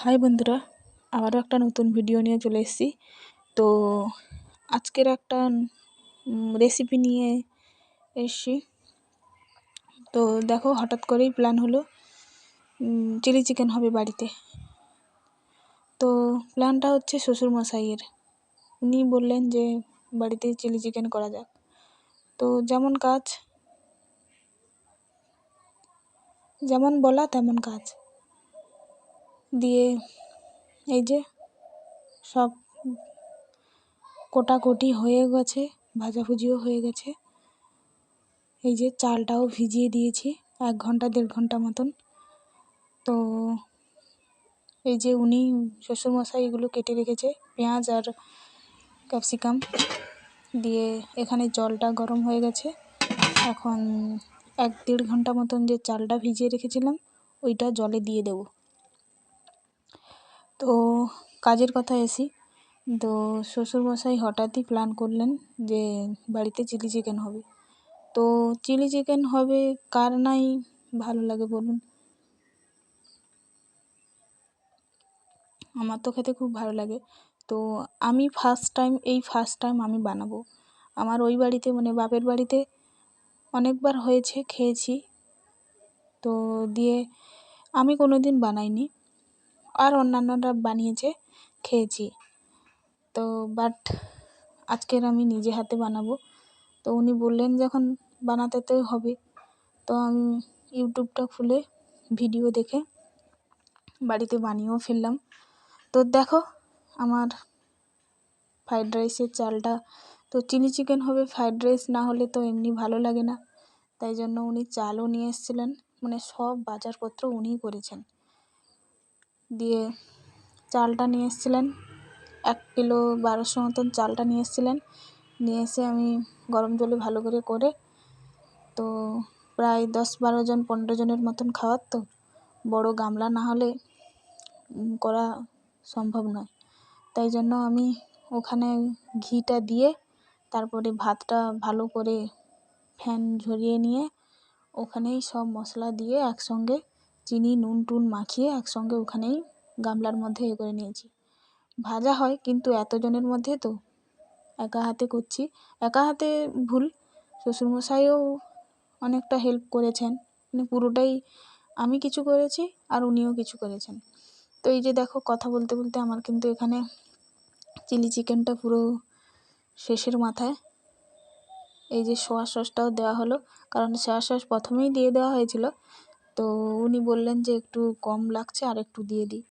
High বন্ধুরা, আবারও একটা নতুন ভিডিও নিয়ে চলে এসেছি। তো আজকের একটা রেসিপি নিয়ে এসেছি। তো দেখো, হঠাৎ করেই প্ল্যান হলো চিলি চিকেন হবে বাড়িতে। তো প্ল্যানটা হচ্ছে শ্বশুরমশাইয়ের। উনি বললেন যে বাড়িতে চিলি চিকেন করা যাক। তো যেমন বলা তেমন কাজ দিয়ে এই যে সব কোটাকুটি হয়ে গেছে, ভাজাভুজিও হয়ে গেছে। এই যে চালটাও ভিজিয়ে দিয়েছি 1 ঘন্টা 1.5 ঘন্টা মতন। তো এই যে উনি শ্বশুরমশাই এগুলো কেটে রেখেছে, পেঁয়াজ আর ক্যাপসিকাম দিয়ে। এখানে জলটা গরম হয়ে গেছে। এখন 1-1.5 ঘন্টা মতন যে চালটা ভিজিয়ে রেখেছিলাম ওইটা জলে দিয়ে দেব। তো কাজের কথা আসি। তো শ্বশুরমশাই হঠাৎই প্ল্যান করলেন যে বাড়িতে চিলি চিকেন হবে। তো চিলি চিকেন হবে, কার নাই ভালো লাগে বলুন? আমার তো খেতে খুব ভালো লাগে। তো আমি ফার্স্ট টাইম আমি বানাবো। আমার ওই বাড়িতে মানে বাপের বাড়িতে অনেকবার হয়েছে, খেয়েছি। তো দিয়ে আমি কোনো দিন বানাইনি, আর অন্যান্যরা বানিয়েছে, খেয়েছি। তো বাট আজকের আমি নিজে হাতে বানাবো। তো উনি বললেন যখন বানাতে তো হবে, তো আমি ইউটিউবটা খুলে ভিডিও দেখে বাড়িতে বানিয়েও ফেললাম। তো দেখো, আমার ফ্রাইড রাইসের চালটা, তো চিলি চিকেন হবে, ফ্রাইড রাইস না হলে তো এমনি ভালো লাগে না। তাই জন্য উনি চালও নিয়ে এসেছিলেন, মানে সব বাজারপত্র উনিই করেছেন। দিয়ে চালটা নিয়ে এসেছিলেন 1 কিলো 1200 মতন চালটা নিয়ে এসেছিলেন। নিয়ে এসে আমি গরম জলে ভালো করে তো প্রায় 10-12 জন 15 জনের মতন খাওয়ার, তো বড় গামলা না হলে করা সম্ভব নয়। তাই জন্য আমি ওখানে ঘিটা দিয়ে তারপরে ভাতটা ভালো করে ফ্যান ঝরিয়ে নিয়ে ওখানেই সব মশলা দিয়ে একসঙ্গে চিনি নুন টুন মাখিয়ে একসঙ্গে ওখানেই গামলার মধ্যে করে নিয়েছি। ভাজা হয়, কিন্তু এতজনের মধ্যে তো একা হাতে করছি। একা হাতে ভুল, শ্বশুরমশাইও অনেকটা হেল্প করেছেন, মানে পুরোটাই আমি কিছু করেছি আর উনিও কিছু করেছেন। তো এই যে দেখো, কথা বলতে বলতে আমার কিন্তু এখানে চিলি চিকেনটা পুরো শেষের মাথায়। এই যে সোয়া সসটাও দেওয়া হলো, কারণ সোয়া সস প্রথমেই দিয়ে দেওয়া হয়েছিল। তো উনি বললেন যে একটু কম লাগছে, আর একটু দিয়ে দিই।